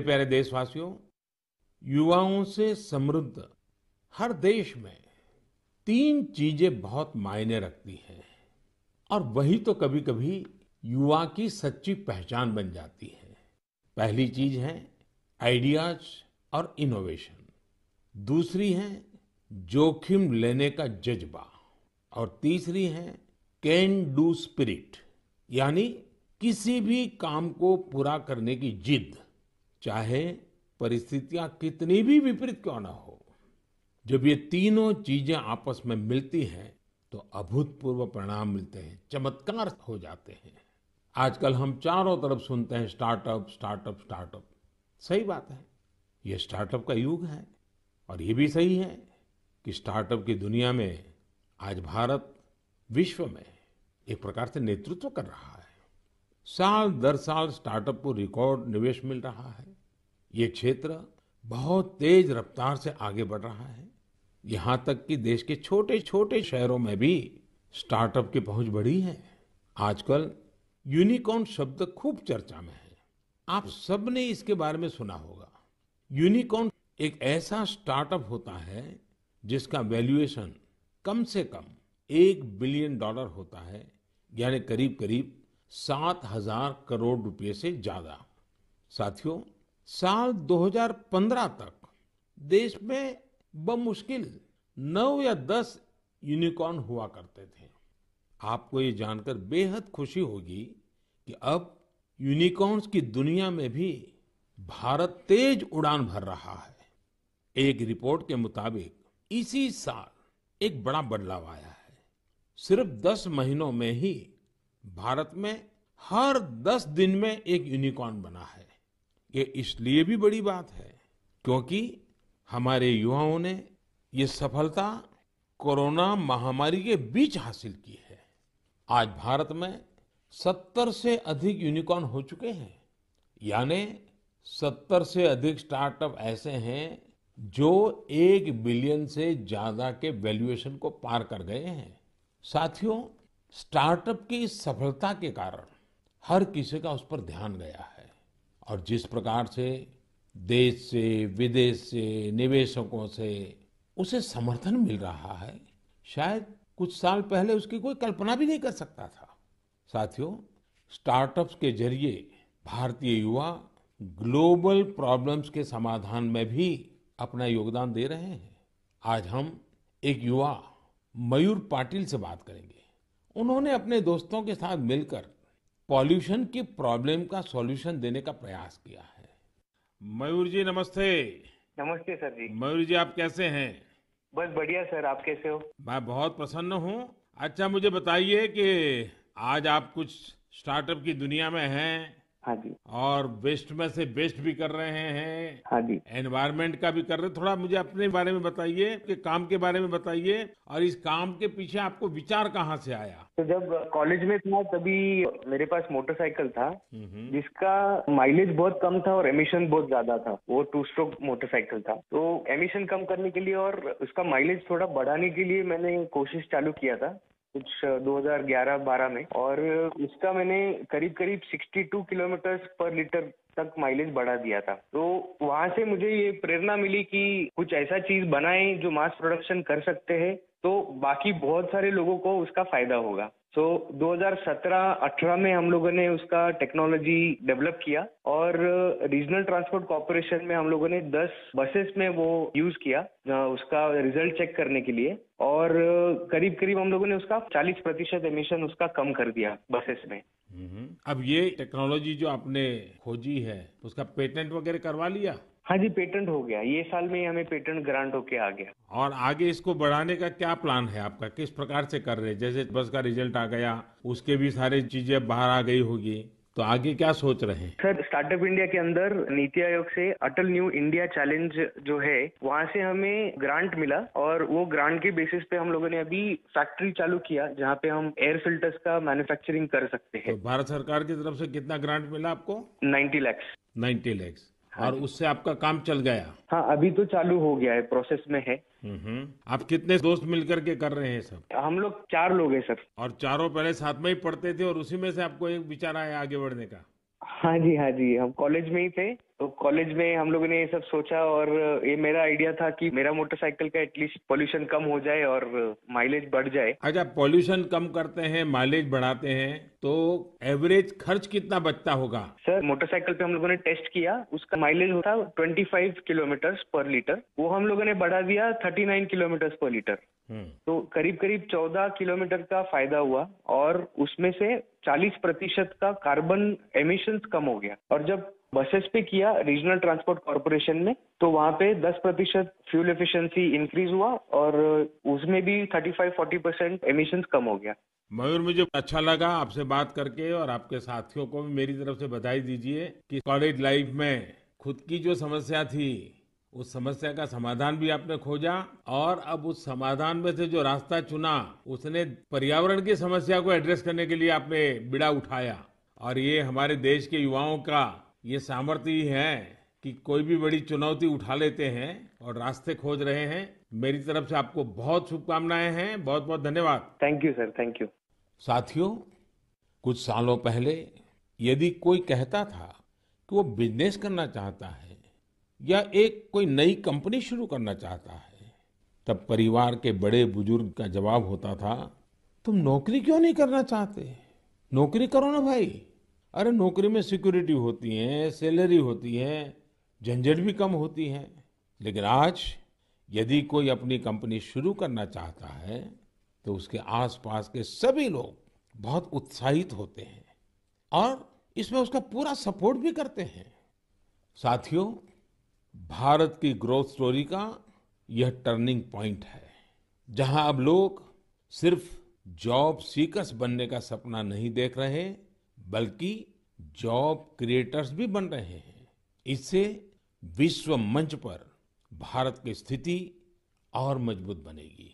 प्यारे देशवासियों, युवाओं से समृद्ध हर देश में तीन चीजें बहुत मायने रखती हैं और वही तो कभी-कभी युवा की सच्ची पहचान बन जाती है। पहली चीज है आइडियाज और इनोवेशन। दूसरी है जोखिम लेने का जज्बा और तीसरी है कैन डू स्पिरिट, यानी किसी भी काम को पूरा करने की जिद, चाहे परिस्थितियां कितनी भी विपरीत क्यों ना हो। जब ये तीनों चीजें आपस में मिलती हैं तो अभूतपूर्व परिणाम मिलते हैं, चमत्कार हो जाते हैं। आजकल हम चारों तरफ सुनते हैं स्टार्टअप स्टार्टअप स्टार्टअप। सही बात है, ये स्टार्टअप का युग है और ये भी सही है कि स्टार्टअप की दुनिया में आज भारत विश्व में एक प्रकार से नेतृत्व कर रहा है। साल दर साल स्टार्टअप को रिकॉर्ड निवेश मिल रहा है। ये क्षेत्र बहुत तेज रफ्तार से आगे बढ़ रहा है। यहाँ तक कि देश के छोटे छोटे शहरों में भी स्टार्टअप की पहुंच बढ़ी है। आजकल यूनिकॉर्न शब्द खूब चर्चा में है। आप सबने इसके बारे में सुना होगा। यूनिकॉर्न एक ऐसा स्टार्टअप होता है जिसका वैल्यूएशन कम से कम $1 बिलियन होता है, यानी करीब करीब 7,000 करोड़ रुपए से ज्यादा। साथियों, साल 2015 तक देश में बमुश्किल 9 या 10 यूनिकॉर्न हुआ करते थे। आपको ये जानकर बेहद खुशी होगी कि अब यूनिकॉर्न्स की दुनिया में भी भारत तेज उड़ान भर रहा है। एक रिपोर्ट के मुताबिक इसी साल एक बड़ा बदलाव आया है। सिर्फ 10 महीनों में ही भारत में हर 10 दिन में एक यूनिकॉर्न बना है। ये इसलिए भी बड़ी बात है क्योंकि हमारे युवाओं ने ये सफलता कोरोना महामारी के बीच हासिल की है। आज भारत में 70 से अधिक यूनिकॉर्न हो चुके हैं, यानी 70 से अधिक स्टार्टअप ऐसे हैं जो 1 बिलियन से ज्यादा के वैल्यूएशन को पार कर गए हैं। साथियों, स्टार्टअप की इस सफलता के कारण हर किसी का उस पर ध्यान गया है और जिस प्रकार से देश से विदेश से निवेशकों से उसे समर्थन मिल रहा है, शायद कुछ साल पहले उसकी कोई कल्पना भी नहीं कर सकता था। साथियों, स्टार्टअप्स के जरिए भारतीय युवा ग्लोबल प्रॉब्लम्स के समाधान में भी अपना योगदान दे रहे हैं। आज हम एक युवा मयूर पाटिल से बात करेंगे। उन्होंने अपने दोस्तों के साथ मिलकर पॉल्यूशन की प्रॉब्लम का सॉल्यूशन देने का प्रयास किया है। मयूर जी नमस्ते। नमस्ते सर जी। मयूर जी, आप कैसे हैं? बस बढ़िया सर, आप कैसे हो? मैं बहुत प्रसन्न हूँ। अच्छा, मुझे बताइए कि आज आप कुछ स्टार्टअप की दुनिया में हैं। हाँ जी। और वेस्ट में से बेस्ट भी कर रहे हैं। हाँ जी। एनवायरनमेंट का भी कर रहे हैं। थोड़ा मुझे अपने बारे में बताइए, कि काम के बारे में बताइए और इस काम के पीछे आपको विचार कहाँ से आया? तो जब कॉलेज में था तभी मेरे पास मोटरसाइकिल था जिसका माइलेज बहुत कम था और एमिशन बहुत ज्यादा था। वो 2 स्ट्रोक मोटरसाइकिल था। तो एमिशन कम करने के लिए और उसका माइलेज थोड़ा बढ़ाने के लिए मैंने कोशिश चालू किया था कुछ 2011-12 में, और उसका मैंने करीब करीब 62 किलोमीटर पर लीटर तक माइलेज बढ़ा दिया था। तो वहां से मुझे ये प्रेरणा मिली कि कुछ ऐसा चीज बनाएं जो मास प्रोडक्शन कर सकते हैं, तो बाकी बहुत सारे लोगों को उसका फायदा होगा। तो 2017-18 में हम लोगों ने उसका टेक्नोलॉजी डेवलप किया और रीजनल ट्रांसपोर्ट कॉर्पोरेशन में हम लोगों ने 10 बसेस में वो यूज किया उसका रिजल्ट चेक करने के लिए, और करीब करीब हम लोगों ने उसका 40% एमिशन उसका कम कर दिया बसेस में। अब ये टेक्नोलॉजी जो आपने खोजी है उसका पेटेंट वगैरह करवा लिया? हाँ जी, पेटेंट हो गया। ये साल में हमें पेटेंट ग्रांट होके आ गया। और आगे इसको बढ़ाने का क्या प्लान है आपका? किस प्रकार से कर रहे हैं? जैसे बस का रिजल्ट आ गया, उसके भी सारी चीजें बाहर आ गई होगी, तो आगे क्या सोच रहे हैं? सर, स्टार्टअप इंडिया के अंदर नीति आयोग से अटल न्यू इंडिया चैलेंज जो है, वहाँ से हमें ग्रांट मिला और वो ग्रांट के बेसिस पे हम लोगों ने अभी फैक्ट्री चालू किया जहाँ पे हम एयर फिल्टर्स का मैन्युफैक्चरिंग कर सकते हैं। तो भारत सरकार की तरफ से कितना ग्रांट मिला आपको? 90 लाख। 90 लाख। हाँ और उससे आपका काम चल गया? हाँ, अभी तो चालू हो गया है, प्रोसेस में है। आप कितने दोस्त मिलकर के कर रहे हैं सब? हम लोग 4 लोग हैं सर। और चारों पहले साथ में ही पढ़ते थे और उसी में से आपको एक विचार आया आगे बढ़ने का? हाँ जी, हाँ जी, हम कॉलेज में ही थे तो कॉलेज में हम लोगों ने ये सब सोचा और ये मेरा आइडिया था कि मेरा मोटरसाइकिल का एटलीस्ट पोल्यूशन कम हो जाए और माइलेज बढ़ जाए। अच्छा, पॉल्यूशन कम करते हैं, माइलेज बढ़ाते हैं, तो एवरेज खर्च कितना बचता होगा? सर मोटरसाइकिल पे हम लोगों ने टेस्ट किया, उसका माइलेज होता 25 किलोमीटर पर लीटर, वो हम लोगों ने बढ़ा दिया 39 किलोमीटर पर लीटर। तो करीब करीब 14 किलोमीटर का फायदा हुआ और उसमें से 40% का कार्बन एमिशंस कम हो गया। और जब बसेस पे किया रीजनल ट्रांसपोर्ट कॉर्पोरेशन में, तो वहां पे 10% फ्यूल एफिशिएंसी इंक्रीज हुआ और उसमें भी 35-40% एमिशंस कम हो गया। मयूर, मुझे अच्छा लगा आपसे बात करके, और आपके साथियों को भी मेरी तरफ से बधाई दीजिए कि कॉलेज लाइफ में खुद की जो समस्या थी, उस समस्या का समाधान भी आपने खोजा, और अब उस समाधान में से जो रास्ता चुना, उसने पर्यावरण की समस्या को एड्रेस करने के लिए आपने बीड़ा उठाया। और ये हमारे देश के युवाओं का ये सामर्थ्य ही है कि कोई भी बड़ी चुनौती उठा लेते हैं और रास्ते खोज रहे हैं। मेरी तरफ से आपको बहुत शुभकामनाएं हैं। बहुत बहुत धन्यवाद। Thank you sir, thank you. साथियों, कुछ सालों पहले यदि कोई कहता था कि वो बिजनेस करना चाहता है या एक कोई नई कंपनी शुरू करना चाहता है, तब परिवार के बड़े बुजुर्ग का जवाब होता था, तुम नौकरी क्यों नहीं करना चाहते? नौकरी करो ना भाई। अरे नौकरी में सिक्योरिटी होती है, सैलरी होती है, झंझट भी कम होती है। लेकिन आज यदि कोई अपनी कंपनी शुरू करना चाहता है, तो उसके आसपास के सभी लोग बहुत उत्साहित होते हैं और इसमें उसका पूरा सपोर्ट भी करते हैं। साथियों, भारत की ग्रोथ स्टोरी का यह टर्निंग पॉइंट है, जहां अब लोग सिर्फ जॉब सीकर्स बनने का सपना नहीं देख रहे, बल्कि जॉब क्रिएटर्स भी बन रहे हैं। इससे विश्व मंच पर भारत की स्थिति और मजबूत बनेगी।